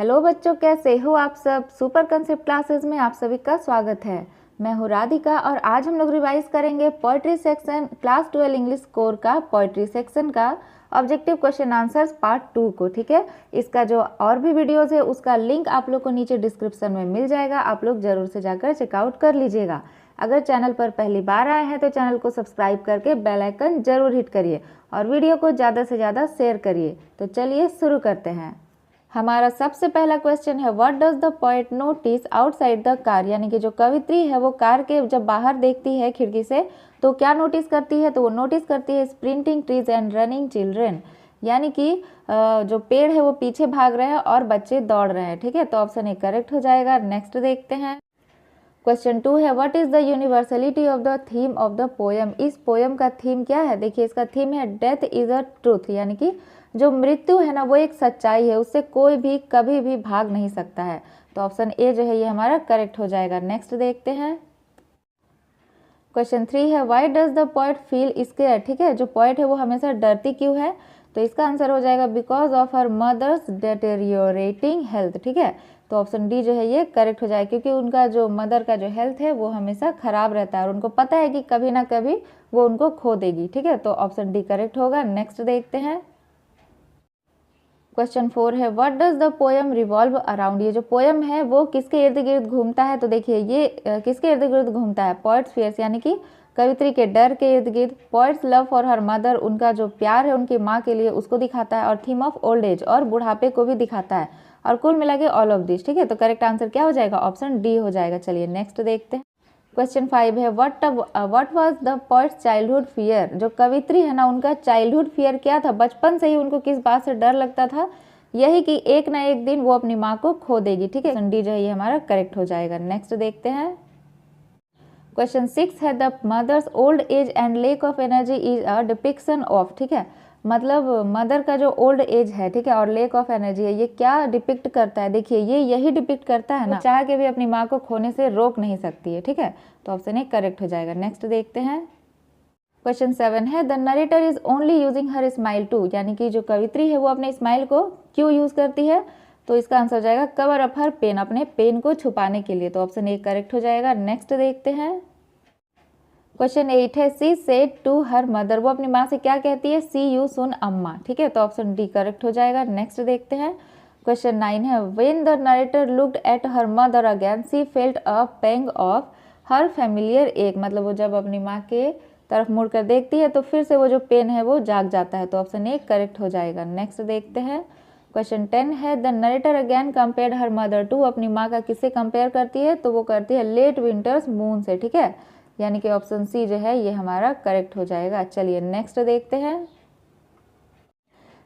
Hello बच्चों, कैसे हो आप सब। सुपर कंसेप्ट क्लासेस में आप सभी का स्वागत है। मैं हूँ राधिका और आज हम लोग रिवाइज करेंगे poetry section class 12 English core का पोएट्री सेक्शन का ऑब्जेक्टिव क्वेश्चन आंसर्स पार्ट 2 को। ठीक है, इसका जो और भी वीडियोस है उसका लिंक आप लोग को नीचे डिस्क्रिप्शन में मिल जाएगा, आप लोग जरूर से जाकर चेकआउट कर लीजिएगा। अगर चैनल पर पहली बार आए हैं तो चैनल को सब्सक्राइब करके बेल आइकन जरूर हिट करिए और वीडियो को ज़्यादा से ज़्यादा शेयर करिए। तो चलिए शुरू करते हैं। हमारा सबसे पहला क्वेश्चन है, what does the poet notice outside the car, यानी कि जो कवित्री है वो कार के जब बाहर देखती है खिड़की से तो क्या नोटिस करती है, तो वो नोटिस करती है sprinting trees and running children, यानी कि जो पेड़ है वो पीछे भाग रहे हैं और बच्चे दौड़ रहे हैं। ठीक है, तो ऑप्शन ए करेक्ट हो जाएगा। नेक्स्ट देखते हैं। क्वेश्चन 2 है, what is the universality of the theme of the poem, इस पोएम का थीम क्या है। देखिए इसका थीम है डेथ इज अ ट्रूथ, यानी कि जो मृत्यु है ना वो एक सच्चाई है, उससे कोई भी कभी भी भाग नहीं सकता है। तो ऑप्शन ए जो है ये हमारा करेक्ट हो जाएगा। नेक्स्ट देखते हैं। क्वेश्चन 3 है, why does the poet feel square. ठीक है, जो पोएट है वो हमेशा डरती क्यों है, तो इसका आंसर हो जाएगा because of her mother's deteriorating health. ठीक है, तो ऑप्शन डी जो है ये करेक्ट हो जाएगा, क्योंकि उनका जो मदर का जो हेल्थ है वो हमेशा खराब रहता है और उनको पता है कि कभी ना कभी वो उनको खो देगी। ठीक है, तो ऑप्शन डी करेक्ट होगा। नेक्स्ट देखते हैं। क्वेश्चन 4 है, what does the poem revolve around, ये जो पोएम है वो किसके इर्द गिर्द घूमता है। तो देखिए ये किसके इर्द गिर्द घूमता है, पोएट्स फियर्स, यानी कि कवित्री के डर के इर्द गिर्द। Poets love for her mother, उनका जो प्यार है उनकी माँ के लिए उसको दिखाता है, और थीम ऑफ ओल्ड एज, और बुढ़ापे को भी दिखाता है, और कुल मिला के ऑल ऑफ दिस। ठीक है, तो करेक्ट आंसर क्या हो जाएगा, ऑप्शन डी हो जाएगा। चलिए नेक्स्ट देखते हैं। क्वेश्चन 5 है, what was the poets childhood fear, जो कवित्री है ना उनका चाइल्डहुड फियर क्या था, बचपन से ही उनको किस बात से डर लगता था, यही कि एक ना एक दिन वो अपनी माँ को खो देगी। ठीक है, डी जो है ये हमारा करेक्ट हो जाएगा। नेक्स्ट देखते हैं। क्वेश्चन 6 है, the mother's old age and lack of energy is a depiction of. ठीक है, मतलब मदर का जो ओल्ड एज है, ठीक है, और लेक ऑफ एनर्जी है, ये क्या डिपिक्ट करता है। देखिए ये यही डिपिक्ट करता है ना, चाह के भी अपनी माँ को खोने से रोक नहीं सकती है। ठीक है, तो ऑप्शन ए करेक्ट हो जाएगा। नेक्स्ट देखते हैं। क्वेश्चन 7 है, the narrator is only using her smile to, यानी कि जो कवित्री है वो अपने स्माइल को क्यों यूज करती है, तो इसका आंसर हो जाएगा कवर अप हर पेन, अपने पेन को छुपाने के लिए। तो ऑप्शन ए करेक्ट हो जाएगा। नेक्स्ट देखते हैं। क्वेश्चन 8 है, she said to her mother, वो अपनी माँ से क्या कहती है, सी यू सुन अम्मा। ठीक है, तो ऑप्शन डी करेक्ट हो जाएगा। नेक्स्ट देखते हैं। क्वेश्चन 9 है, when the narrator looked at her mother again she felt a pang of her familiar ache, मतलब वो जब अपनी माँ के तरफ मुड़कर देखती है तो फिर से वो जो पेन है वो जाग जाता है। तो ऑप्शन ए करेक्ट हो जाएगा। नेक्स्ट देखते हैं। क्वेश्चन 10 है, the narrator again compared her mother to, अपनी माँ का किससे कंपेयर करती है, तो वो करती है लेट विंटर्स मून से। ठीक है, यानी कि ऑप्शन सी जो है ये हमारा करेक्ट हो जाएगा। चलिए नेक्स्ट देखते हैं।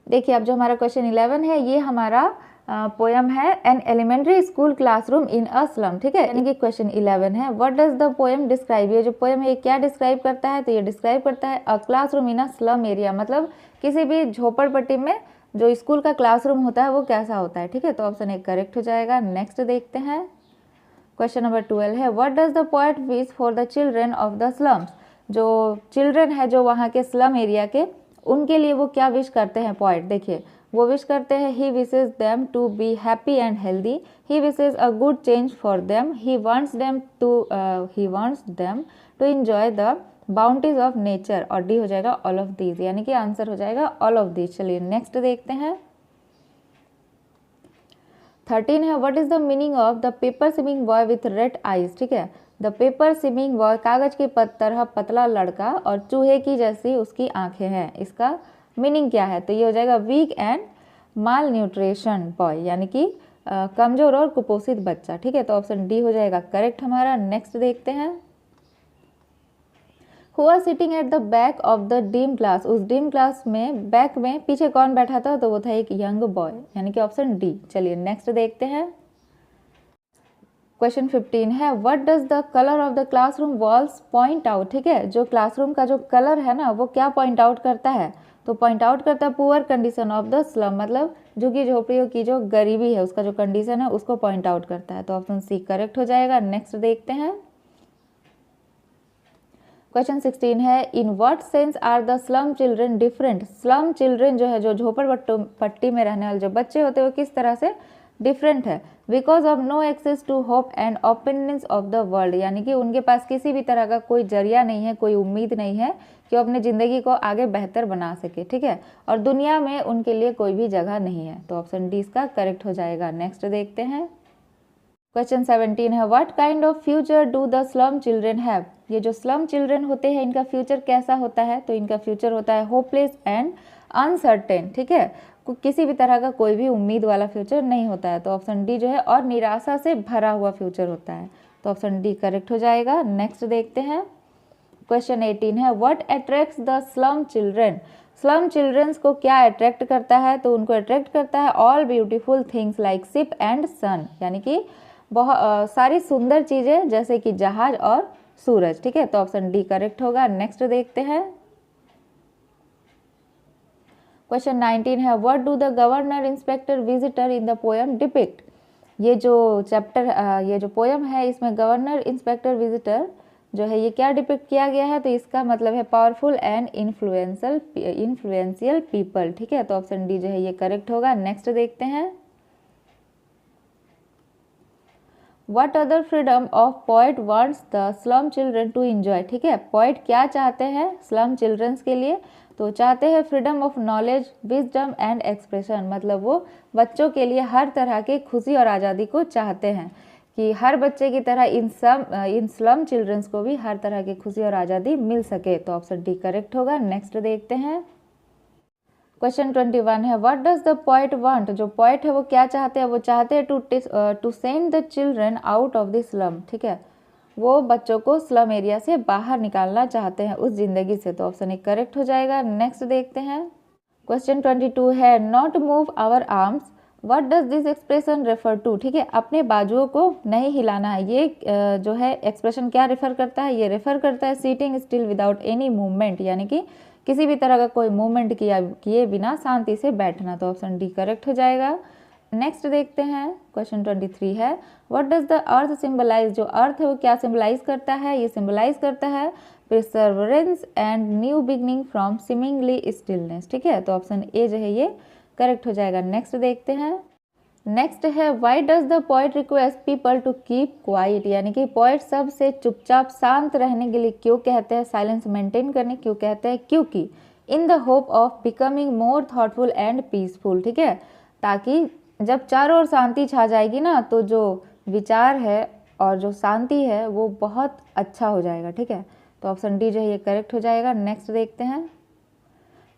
देखिए अब जो हमारा क्वेश्चन 11 है ये हमारा पोएम है an elementary school classroom in a slum. ठीक है, यानी कि क्वेश्चन 11 है, what does the poem describe, ये जो पोएम है ये क्या डिस्क्राइब करता है, तो ये डिस्क्राइब करता है a classroom in a slum area, मतलब किसी भी झोपड़पट्टी में जो स्कूल का क्लासरूम होता है वो कैसा होता है। ठीक है, तो ऑप्शन ए करेक्ट हो जाएगा। नेक्स्ट देखते हैं। क्वेश्चन नंबर 12 है, what does the poet wish for the children of the slums, जो चिल्ड्रेन है जो वहाँ के स्लम एरिया के, उनके लिए वो क्या विश करते हैं पोएट। देखिए वो विश करते हैं, he wishes them to be happy and healthy, he wishes a good change for them, he wants them to enjoy the bounties of nature, और डी हो जाएगा ऑल ऑफ दीज, यानी कि आंसर हो जाएगा ऑल ऑफ दीज। चलिए next देखते हैं। 13 है, what is the meaning of the paper swimming boy with red eyes. ठीक है, द पेपर स्विमिंग बॉय, कागज की तरह पतला लड़का और चूहे की जैसी उसकी आंखें हैं, इसका मीनिंग क्या है, तो ये हो जाएगा weak and malnutrition boy, यानी कि कमजोर और कुपोषित बच्चा। ठीक है, तो ऑप्शन डी हो जाएगा करेक्ट हमारा। नेक्स्ट देखते हैं। Who are sitting at the back of the dim class, उस डीम क्लास में बैक में पीछे कौन बैठा था, तो वो था एक यंग बॉय, यानी कि ऑप्शन डी। चलिए नेक्स्ट देखते हैं। क्वेश्चन 15 है, what does the colour of the classroom walls point out. ठीक है, जो क्लासरूम का जो कलर है ना वो क्या पॉइंट आउट करता है, तो पॉइंट आउट करता है poor condition of the slum, मतलब झुग्गी झोपड़ियों की जो गरीबी है उसका जो कंडीशन है उसको पॉइंट आउट करता है। तो ऑप्शन सी करेक्ट हो जाएगा। नेक्स्ट देखते हैं। क्वेश्चन 16 है, in what sense are the slum children different, slum children जो है जो झोपड़पट्टी में रहने वाले जो बच्चे होते हैं वो किस तरह से डिफरेंट है। Because of no access to hope and opinions of the world, यानी कि उनके पास किसी भी तरह का कोई जरिया नहीं है, कोई उम्मीद नहीं है कि वो अपनी ज़िंदगी को आगे बेहतर बना सके, ठीक है, और दुनिया में उनके लिए कोई भी जगह नहीं है। तो ऑप्शन डी इसका करेक्ट हो जाएगा। नेक्स्ट देखते हैं, क्वेश्चन 17 है, what kind of future do the slum children have. ये जो स्लम चिल्ड्रेन होते हैं इनका फ्यूचर कैसा होता है, तो इनका फ्यूचर होता है होपलेस एंड अनसर्टेन, ठीक है, किसी भी तरह का कोई भी उम्मीद वाला फ्यूचर नहीं होता है। तो ऑप्शन डी जो है और निराशा से भरा हुआ फ्यूचर होता है। तो ऑप्शन डी करेक्ट हो जाएगा। नेक्स्ट देखते हैं, क्वेश्चन 18 है, what attracts the slum children. Slum childrens को क्या अट्रैक्ट करता है, तो उनको अट्रैक्ट करता है all beautiful things like ship and sun, यानी कि बहुत सारी सुंदर चीज़ें जैसे कि जहाज और सूरज, ठीक है। तो ऑप्शन डी करेक्ट होगा। नेक्स्ट देखते हैं, क्वेश्चन 19 है, what do the governor inspector visitor in the poem depict. ये जो चैप्टर ये जो पोएम है इसमें गवर्नर इंस्पेक्टर विजिटर जो है ये क्या डिपिक्ट किया गया है, तो इसका मतलब है पावरफुल एंड इन्फ्लुएंशियल पीपल, ठीक है। तो ऑप्शन डी जो है ये करेक्ट होगा। नेक्स्ट देखते हैं, what other freedom of poet wants the slum children to enjoy, ठीक है, पोएट क्या चाहते हैं स्लम चिल्ड्रंस के लिए, तो चाहते हैं freedom of knowledge, wisdom and expression, मतलब वो बच्चों के लिए हर तरह की खुशी और आज़ादी को चाहते हैं कि हर बच्चे की तरह इन स्लम चिल्ड्रंस को भी हर तरह की खुशी और आज़ादी मिल सके। तो ऑप्शन डी करेक्ट होगा। नेक्स्ट देखते हैं, क्वेश्चन 21 है, what does the poet want. जो पोएट है वो क्या चाहते हैं, वो चाहते हैं to send the children out of the slum, ठीक है, वो बच्चों को स्लम एरिया से बाहर निकालना चाहते हैं उस जिंदगी से। तो ऑप्शन ए करेक्ट हो जाएगा। नेक्स्ट देखते हैं, क्वेश्चन 22 है, not move our arms, what does this expression refer to, ठीक है, अपने बाजुओं को नहीं हिलाना है, ये जो है एक्सप्रेशन क्या रेफर करता है, ये रेफर करता है sitting still without any movement, यानी कि किसी भी तरह का कोई मूवमेंट किए बिना शांति से बैठना। तो ऑप्शन डी करेक्ट हो जाएगा। नेक्स्ट देखते हैं, क्वेश्चन 23 है, what does the earth symbolise. जो अर्थ है वो क्या सिंबलाइज करता है, ये सिंबलाइज करता है Perseverance and new beginning from seemingly stillness, ठीक है। तो ऑप्शन ए जो है ये करेक्ट हो जाएगा। नेक्स्ट देखते हैं, नेक्स्ट है, why does the poet request people to keep quiet, यानी कि पोएट सब से चुपचाप शांत रहने के लिए क्यों कहते हैं, साइलेंस मेंटेन करने क्यों कहते हैं, क्योंकि in the hope of becoming more thoughtful and peaceful, ठीक है, ताकि जब चारों ओर शांति छा जाएगी ना तो जो विचार है और जो शांति है वो बहुत अच्छा हो जाएगा, ठीक है। तो ऑप्शन डी जो है ये करेक्ट हो जाएगा। नेक्स्ट देखते हैं,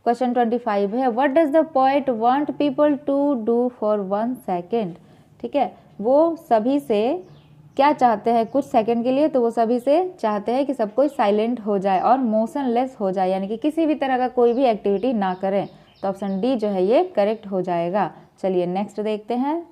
क्वेश्चन 25 है, what does the poet want people to do for 1 second, ठीक है, वो सभी से क्या चाहते हैं कुछ सेकंड के लिए, तो वो सभी से चाहते हैं कि सब कोई साइलेंट हो जाए और मोशनलेस हो जाए, यानी कि किसी भी तरह का कोई भी एक्टिविटी ना करें। तो ऑप्शन डी जो है ये करेक्ट हो जाएगा। चलिए नेक्स्ट देखते हैं,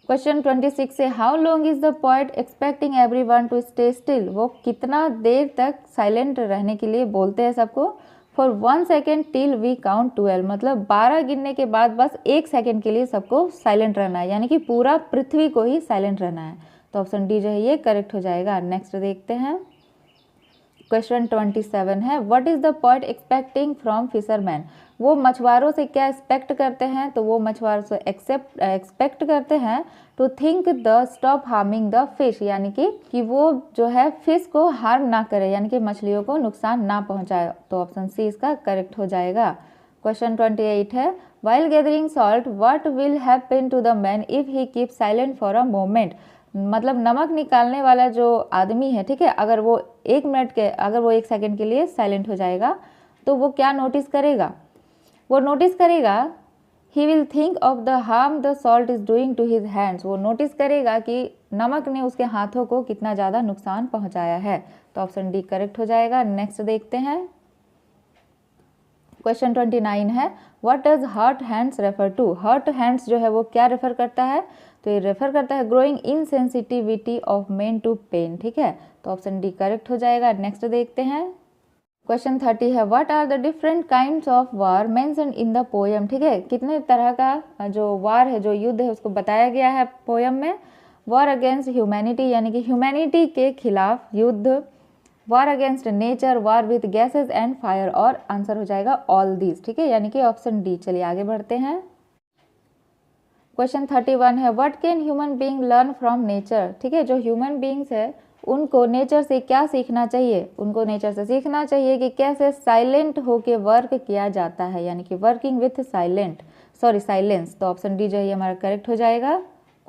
क्वेश्चन 26 से, how long is the poet expecting everyone to stay still, वो कितना देर तक साइलेंट रहने के लिए बोलते हैं सबको, for 1 second till we count 12, मतलब 12 गिनने के बाद बस 1 सेकेंड के लिए सबको साइलेंट रहना है, यानी कि पूरा पृथ्वी को ही साइलेंट रहना है। तो ऑप्शन डी जो है ये करेक्ट हो जाएगा। नेक्स्ट देखते हैं, क्वेश्चन 27 है, what is the poet expecting from fisherman, वो मछुआरों से क्या एक्सपेक्ट करते हैं, तो वो मछुआरों से एक्सपेक्ट करते हैं to think the stop harming the fish, यानी कि वो जो है फिश को हार्म ना करे, यानी कि मछलियों को नुकसान ना पहुंचाए। तो ऑप्शन सी इसका करेक्ट हो जाएगा। क्वेश्चन 28 है, while gathering salt what will happen to the man if he keep silent for a moment, मतलब नमक निकालने वाला जो आदमी है, ठीक है, अगर वो 1 सेकेंड के लिए साइलेंट हो जाएगा तो वो क्या नोटिस करेगा, वो नोटिस करेगा he will think of the harm the salt is doing to his hands, वो नोटिस करेगा कि नमक ने उसके हाथों को कितना ज़्यादा नुकसान पहुंचाया है। तो ऑप्शन डी करेक्ट हो जाएगा। नेक्स्ट देखते हैं, क्वेश्चन 29 है, what does hurt hands refer to, hurt hands जो है वो क्या रेफर करता है, तो ये रेफर करता है growing insensitivity of men to pain, ठीक है। तो ऑप्शन डी करेक्ट हो जाएगा। नेक्स्ट देखते हैं, क्वेश्चन 30 है, what are the different kinds of war mentioned in the poem, ठीक है, कितने तरह का जो वार है, जो युद्ध है उसको बताया गया है पोएम में। वार अगेंस्ट ह्यूमैनिटी, यानी कि ह्यूमैनिटी के खिलाफ युद्ध, वार against nature, war with gases and fire, और आंसर हो जाएगा ऑल दीज, ठीक है, यानी कि ऑप्शन डी। चलिए आगे बढ़ते हैं, क्वेश्चन 31 है what can human being learn from nature. ठीक है, जो ह्यूमन बीइंग्स है उनको नेचर से क्या सीखना चाहिए, उनको नेचर से सीखना चाहिए कि कैसे साइलेंट होके वर्क किया जाता है, यानी कि वर्किंग विथ साइलेंस। तो ऑप्शन डी जो है हमारा करेक्ट हो जाएगा।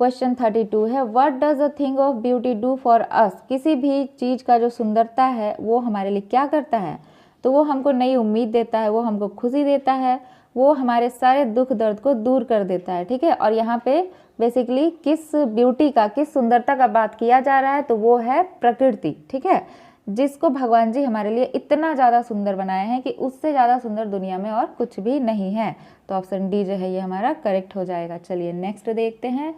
क्वेश्चन 32 है what does a thing of beauty do for us. किसी भी चीज़ का जो सुंदरता है वो हमारे लिए क्या करता है, तो वो हमको नई उम्मीद देता है, वो हमको खुशी देता है, वो हमारे सारे दुख दर्द को दूर कर देता है। ठीक है, और यहाँ पे बेसिकली किस ब्यूटी का, किस सुंदरता का बात किया जा रहा है, तो वो है प्रकृति। ठीक है, जिसको भगवान जी हमारे लिए इतना ज़्यादा सुंदर बनाए हैं कि उससे ज़्यादा सुंदर दुनिया में और कुछ भी नहीं है। तो ऑप्शन डी जो है ये हमारा करेक्ट हो जाएगा। चलिए नेक्स्ट देखते हैं।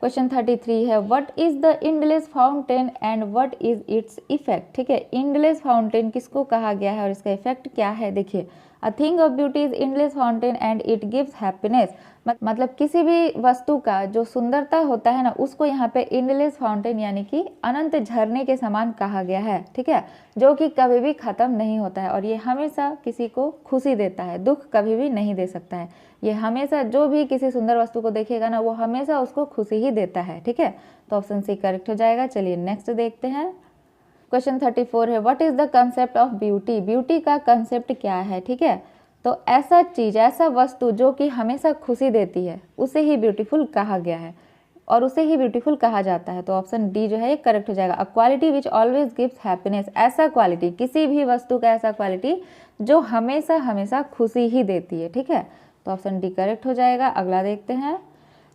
क्वेश्चन 33 है what is the endless fountain and what is its effect. ठीक है, इंडलेस फाउंटेन किसको कहा गया है और इसका इफेक्ट क्या है। देखिए, a thing of beauty is endless fountain and it gives happiness. मतलब किसी भी वस्तु का जो सुंदरता होता है ना, उसको यहाँ पे इंडलेस फाउंटेन यानी कि अनंत झरने के समान कहा गया है। ठीक है, जो कि कभी भी खत्म नहीं होता है और ये हमेशा किसी को खुशी देता है, दुख कभी भी नहीं दे सकता है। ये हमेशा जो भी किसी सुंदर वस्तु को देखेगा ना, वो हमेशा उसको खुशी ही देता है। ठीक है, तो ऑप्शन सी करेक्ट हो जाएगा। चलिए नेक्स्ट देखते हैं। क्वेश्चन 34 है what is the concept of beauty. Beauty का कंसेप्ट क्या है। ठीक है, तो ऐसा चीज, ऐसा वस्तु जो कि हमेशा खुशी देती है, उसे ही ब्यूटीफुल कहा गया है और उसे ही ब्यूटीफुल कहा जाता है। तो ऑप्शन डी जो है ये करेक्ट हो जाएगा। A quality which always gives happiness. ऐसा क्वालिटी, किसी भी वस्तु का ऐसा क्वालिटी जो हमेशा हमेशा खुशी ही देती है। ठीक है, तो ऑप्शन डी करेक्ट हो जाएगा। अगला देखते हैं।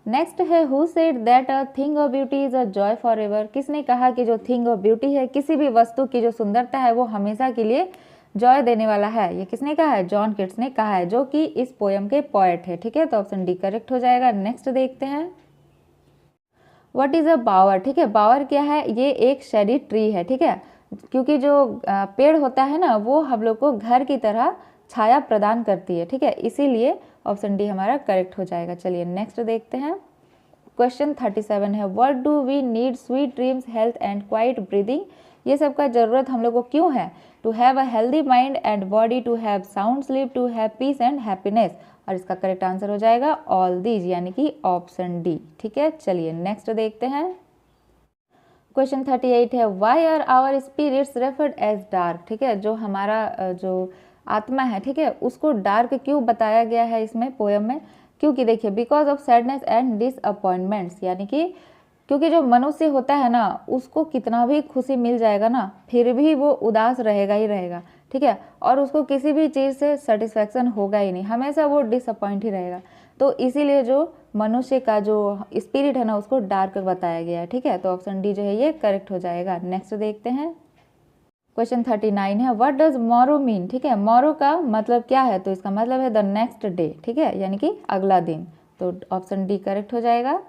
नेक्स्ट है who said that a thing of beauty is a joy for ever. किसने कहा कि जो थिंग ऑफ ब्यूटी है, किसी भी वस्तु की जो सुंदरता है वो हमेशा के लिए जॉय देने वाला है। ये किसने कहा है, जॉन किट्स ने कहा है, जो कि इस पोयम के पोएट है। ठीक है, तो ऑप्शन डी करेक्ट हो जाएगा। नेक्स्ट देखते हैं। व्हाट इज अ बावर। ठीक है, बावर क्या है, ये एक शेडी ट्री है। ठीक है, क्योंकि जो पेड़ होता है ना, वो हम लोग को घर की तरह छाया प्रदान करती है। ठीक है, इसीलिए ऑप्शन डी हमारा करेक्ट हो जाएगा। चलिए नेक्स्ट देखते हैं। क्वेश्चन 37 है what do we need sweet dreams health and quiet breathing. ये सब का जरूरत हम लोग को क्यों है। To have a healthy mind and body, to have sound sleep, to have peace and happiness. और इसका करेक्ट आंसर हो जाएगा ऑल दीज, यानी कि ऑप्शन डी। ठीक है, चलिए नेक्स्ट देखते हैं। क्वेश्चन 38 है why are our spirits referred as dark. ठीक है, जो हमारा जो आत्मा है, ठीक है, उसको डार्क क्यों बताया गया है इसमें पोयम में। क्योंकि देखिए, because of sadness and disappointments, यानी कि क्योंकि जो मनुष्य होता है ना, उसको कितना भी खुशी मिल जाएगा ना, फिर भी वो उदास रहेगा ही रहेगा। ठीक है, और उसको किसी भी चीज़ से सेटिस्फैक्शन होगा ही नहीं, हमेशा वो डिसअपॉइंट ही रहेगा। तो इसीलिए जो मनुष्य का जो स्पिरिट है ना, उसको डार्क बताया गया है। ठीक है, तो ऑप्शन डी जो है ये करेक्ट हो जाएगा। नेक्स्ट देखते हैं। क्वेश्चन 39 है व्हाट डज मॉरो मीन। ठीक है, मॉरो का मतलब क्या है, तो इसका मतलब है द नेक्स्ट डे। ठीक है, यानी कि अगला दिन। तो ऑप्शन डी करेक्ट हो जाएगा।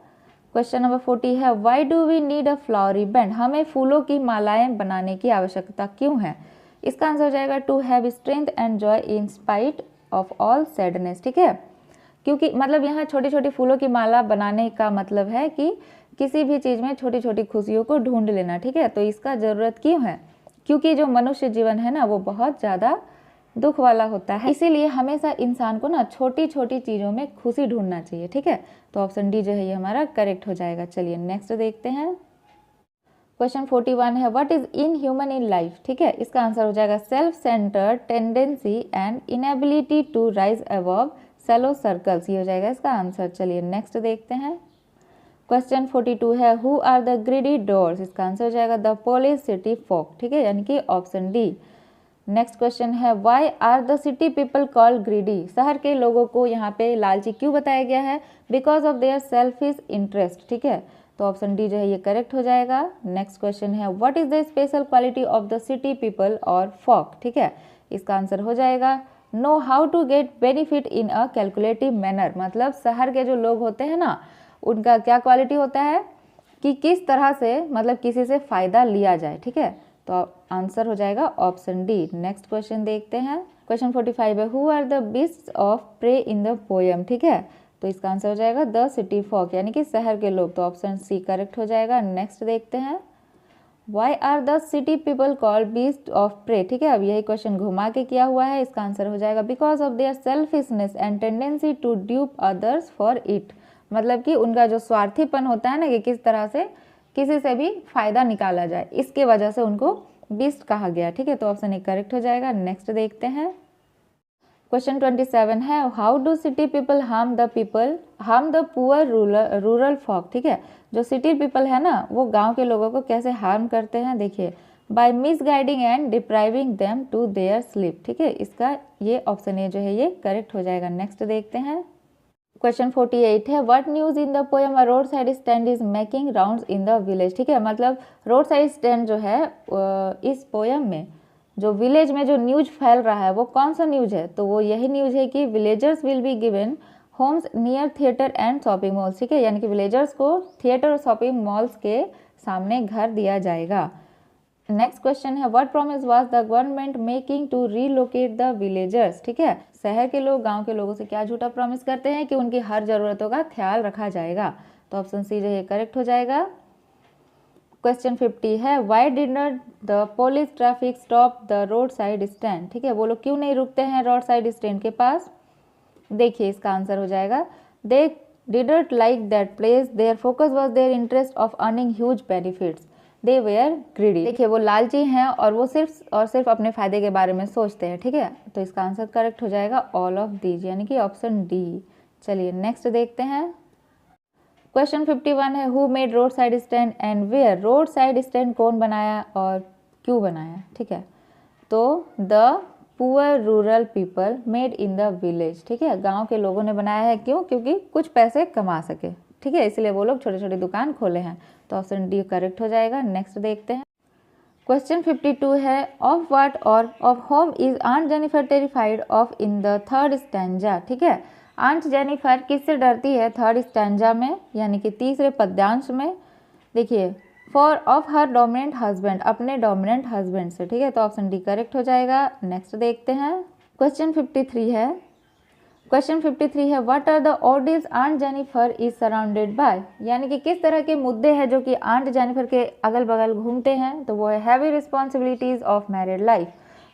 क्वेश्चन नंबर 40 है why do we need a flowery band. हमें फूलों की मालाएं बनाने की आवश्यकता क्यों है। इसका आंसर हो जाएगा to have strength and joy in spite of all sadness. ठीक है, क्योंकि मतलब यहाँ छोटी छोटी फूलों की माला बनाने का मतलब है कि किसी भी चीज़ में छोटी छोटी खुशियों को ढूंढ लेना। ठीक है, तो इसका ज़रूरत क्यों है, क्योंकि जो मनुष्य जीवन है ना, वो बहुत ज़्यादा दुख वाला होता है, इसीलिए हमेशा इंसान को ना छोटी छोटी चीज़ों में खुशी ढूंढना चाहिए। ठीक है, तो ऑप्शन डी जो है ये हमारा करेक्ट हो जाएगा। चलिए नेक्स्ट देखते हैं। क्वेश्चन 41 है what is in human in life. ठीक है, इसका आंसर हो जाएगा self centred tendency and inability to rise above shallow circles. ये हो जाएगा इसका आंसर। चलिए नेक्स्ट देखते हैं। क्वेश्चन 42 है who are the greedy doers. इसका आंसर हो जाएगा द पोलिश सिटी फोक। ठीक है, यानी कि ऑप्शन डी। नेक्स्ट क्वेश्चन है why are the city people called greedy. शहर के लोगों को यहाँ पे लालची क्यों बताया गया है, because of there selfish interest. ठीक है, तो ऑप्शन डी जो है ये करेक्ट हो जाएगा। नेक्स्ट क्वेश्चन है what is the special quality of the city people और फॉक। ठीक है, इसका आंसर हो जाएगा know how to get benefit in a calculative manner. मतलब शहर के जो लोग होते हैं ना, उनका क्या क्वालिटी होता है कि किस तरह से मतलब किसी से फ़ायदा लिया जाए। ठीक है, तो आंसर हो जाएगा ऑप्शन डी। नेक्स्ट क्वेश्चन देखते हैं। क्वेश्चन 45 है who are the beasts of prey in the poem. ठीक है, तो इसका आंसर हो जाएगा द सिटी फॉक, यानी कि शहर के लोग। तो ऑप्शन सी करेक्ट हो जाएगा। नेक्स्ट देखते हैं। Why are the city people called beast of prey. ठीक है, अब यही क्वेश्चन घुमा के किया हुआ है। इसका आंसर हो जाएगा because of their selfishness and tendency to dupe others for it. मतलब कि उनका जो स्वार्थीपन होता है ना कि किस तरह से किसी से भी फायदा निकाला जाए, इसके वजह से उनको बीस्ट कहा गया। ठीक है, तो ऑप्शन ए करेक्ट हो जाएगा। नेक्स्ट देखते हैं क्वेश्चन 27 है how do city people harm the poor rural folk. ठीक है, जो सिटी पीपल है ना वो गांव के लोगों को कैसे हार्म करते हैं, देखिए by misguiding and depriving them to their sleep. ठीक है, इसका ये ऑप्शन ए जो है ये करेक्ट हो जाएगा। नेक्स्ट देखते हैं क्वेश्चन 48 है what news in the poem a road side stand is making rounds in the village. ठीक है, मतलब रोड साइड स्टैंड जो है इस पोएम में जो विलेज में जो न्यूज फैल रहा है वो कौन सा न्यूज है, तो वो यही न्यूज है कि villagers will be given homes near theatre and shopping malls. ठीक है, यानी कि विलेजर्स को थिएटर और शॉपिंग मॉल्स के सामने घर दिया जाएगा। नेक्स्ट क्वेश्चन है what promise was the government making to relocate the villagers. ठीक है, शहर के लोग गांव के लोगों से क्या झूठा प्रॉमिस करते हैं कि उनकी हर जरूरतों का ख्याल रखा जाएगा, तो ऑप्शन सी जो है करेक्ट हो जाएगा। क्वेश्चन 50 है why did not the police traffic stop the road side stand. ठीक है, वो लोग क्यों नहीं रुकते हैं रोड साइड स्टैंड के पास, देखिए इसका आंसर हो जाएगा they didn't like that place, their focus was their interest of earning huge benefits, they were greedy. देखिए वो लालची हैं और वो सिर्फ अपने फायदे के बारे में सोचते हैं। ठीक है, तो इसका आंसर करेक्ट हो जाएगा ऑल ऑफ दीज, यानी कि ऑप्शन डी। चलिए नेक्स्ट देखते हैं क्वेश्चन 51 है who made road side stand and where. Road side stand कौन बनाया और क्यों बनाया। ठीक है, तो the poor rural people made in the village. ठीक है, गांव के लोगों ने बनाया है, क्यों, क्योंकि कुछ पैसे कमा सके। ठीक है, इसलिए वो लोग छोटे छोटे दुकान खोले हैं, तो ऑप्शन डी करेक्ट हो जाएगा। नेक्स्ट देखते हैं क्वेश्चन 52 है ऑफ व्हाट और of home is aunt Jennifer terrified of in the third stanza. ठीक है, आंट जेनिफर किससे डरती है थर्ड स्टैंजा में, यानी कि तीसरे पद्यांश में, देखिए for of her dominant husband, अपने डोमिनेंट हस्बैंड से। ठीक है, तो ऑप्शन डी करेक्ट हो जाएगा। नेक्स्ट देखते हैं क्वेश्चन 53 है what are the orders aunt Jennifer is surrounded by, यानी कि किस तरह के मुद्दे हैं जो कि आंट जेनिफर के अगल बगल घूमते हैं, तो वो है heavy responsibilities of married life,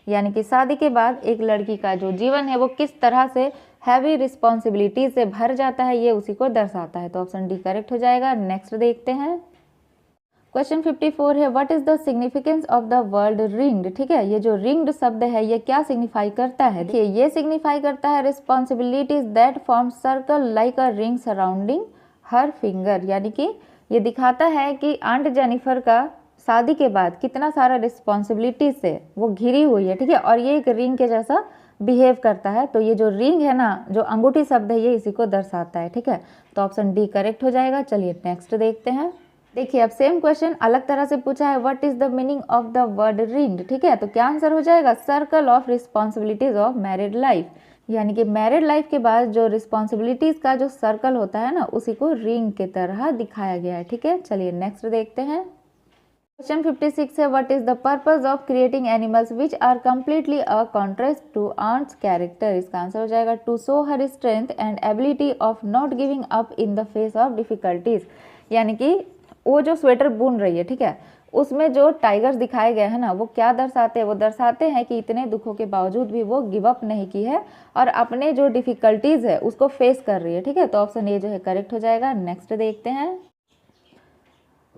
यानी कि शादी के बाद एक लड़की का जो जीवन है वो किस तरह से हैवी रिस्पॉन्सिबिलिटीज से भर जाता है, ये उसी को दर्शाता है, तो ऑप्शन डी करेक्ट हो जाएगा। नेक्स्ट देखते हैं क्वेश्चन 54 है what is the significance of the word ringed. ठीक है, ये जो रिंग्ड शब्द है ये क्या सिग्निफाई करता है, देखिए ये सिग्निफाई करता है responsibilities that form circle like a ring surrounding her finger, यानी कि ये दिखाता है कि आंट जेनिफर का शादी के बाद कितना सारा रिस्पॉन्सिबिलिटीज से वो घिरी हुई है। ठीक है, और ये एक रिंग के जैसा बिहेव करता है, तो ये जो रिंग है ना, जो अंगूठी शब्द है, ये इसी को दर्शाता है। ठीक है, तो ऑप्शन डी करेक्ट हो जाएगा। चलिए नेक्स्ट देखते हैं। देखिए अब सेम क्वेश्चन अलग तरह से पूछा है what is the meaning of the word ringed. ठीक है, तो क्या आंसर हो जाएगा circle of responsibilities of married life, यानी कि मैरिड लाइफ के बाद जो रिस्पॉन्सिबिलिटीज का जो सर्कल होता है ना उसी को रिंग के तरह दिखाया गया है। ठीक है, चलिए नेक्स्ट देखते हैं क्वेश्चन 56 है what is the purpose of creating animals which are completely a contrast to aunt's character. इसका आंसर हो जाएगा to show her strength and ability of not giving up in the face of difficulties, यानी कि वो जो sweater बुन रही है, ठीक है, उसमें जो टाइगर्स दिखाए गए हैं ना वो क्या दर्शाते हैं, वो दर्शाते हैं कि इतने दुखों के बावजूद भी वो गिव अप नहीं की है और अपने जो डिफिकल्टीज है उसको फेस कर रही है। ठीक है, तो ऑप्शन ए जो है करेक्ट हो जाएगा। नेक्स्ट देखते हैं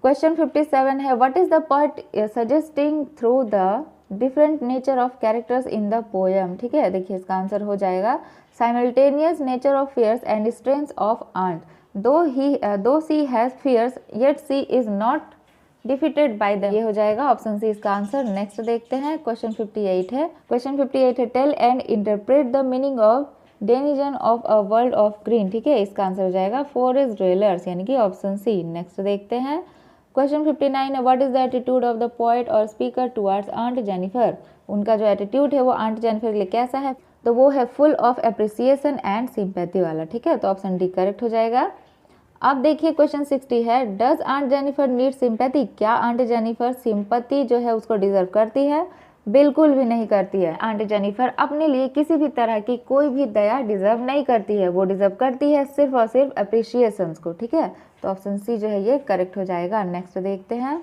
क्वेश्चन 57 है what is the poet suggesting through the different nature of characters in the poem. ठीक है, देखिए इसका आंसर हो जाएगा simultaneous nature of fears and strength of aunt, though she has fears yet she is not defeated by them, ये हो जाएगा option C इसका आंसर। नेक्स्ट देखते हैं क्वेश्चन 58 है tell and interpret the meaning of denizen of a world of green. ठीक है, इसका आंसर हो जाएगा फॉरेस्ट ड्वेलर्स, यानी कि ऑप्शन सी। नेक्स्ट देखते हैं क्वेश्चन 59 है what is the attitude of the poet और स्पीकर टुवर्ड्स आंट जेनिफर। उनका जो एटीट्यूड है वो आंट जेनिफर के लिए कैसा है, तो वो है full of appreciation and sympathy वाला। ठीक है, तो ऑप्शन डी करेक्ट हो जाएगा। अब देखिए क्वेश्चन 60 है does aunt Jennifer need sympathy, क्या आंट जेनिफर सिंपैथी जो है उसको डिजर्व करती है, बिल्कुल भी नहीं करती है। आंट जेनिफर अपने लिए किसी भी तरह की कोई भी दया डिजर्व नहीं करती है, वो डिजर्व करती है सिर्फ और सिर्फ अप्रिशिएशन को। ठीक है, तो ऑप्शन सी जो है ये करेक्ट हो जाएगा। नेक्स्ट देखते हैं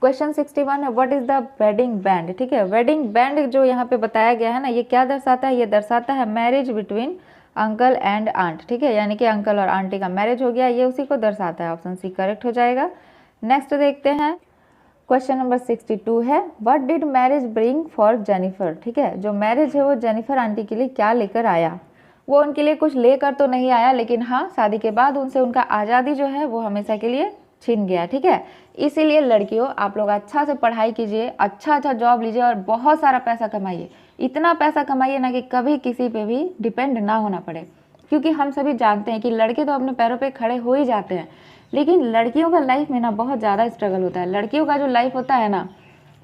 क्वेश्चन 61 है what is the wedding band. ठीक है, वेडिंग बैंड जो यहाँ पे बताया गया है ना ये क्या दर्शाता है, ये दर्शाता है marriage between uncle and aunt, ठीक है, यानी कि अंकल और आंटी का मैरिज हो गया, ये उसी को दर्शाता है। ऑप्शन सी करेक्ट हो जाएगा। नेक्स्ट देखते हैं, क्वेश्चन नंबर 62 है, what did marriage bring for Jennifer, ठीक है, जो मैरिज है वो जेनिफर आंटी के लिए क्या लेकर आया। वो उनके लिए कुछ लेकर तो नहीं आया, लेकिन हाँ शादी के बाद उनसे उनका आज़ादी जो है वो हमेशा के लिए छीन गया, ठीक है। इसीलिए लड़कियों आप लोग अच्छा से पढ़ाई कीजिए, अच्छा अच्छा जॉब लीजिए और बहुत सारा पैसा कमाइए। इतना पैसा कमाइए ना कि कभी किसी पे भी डिपेंड ना होना पड़े, क्योंकि हम सभी जानते हैं कि लड़के तो अपने पैरों पे खड़े हो ही जाते हैं, लेकिन लड़कियों का लाइफ में ना बहुत ज़्यादा स्ट्रगल होता है। लड़कियों का जो लाइफ होता है ना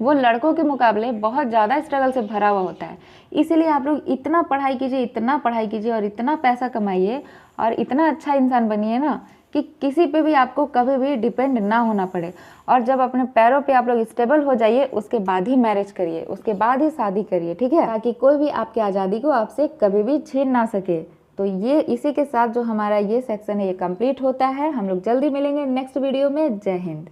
वो लड़कों के मुकाबले बहुत ज़्यादा स्ट्रगल से भरा हुआ होता है। इसीलिए आप लोग इतना पढ़ाई कीजिए, इतना पढ़ाई कीजिए और इतना पैसा कमाइए और इतना अच्छा इंसान बनिए ना कि किसी पे भी आपको कभी भी डिपेंड ना होना पड़े। और जब अपने पैरों पे आप लोग स्टेबल हो जाइए उसके बाद ही मैरिज करिए, उसके बाद ही शादी करिए, ठीक है, ताकि कोई भी आपकी आज़ादी को आपसे कभी भी छीन ना सके। तो ये इसी के साथ जो हमारा ये सेक्शन है ये कंप्लीट होता है। हम लोग जल्दी मिलेंगे नेक्स्ट वीडियो में। जय हिंद।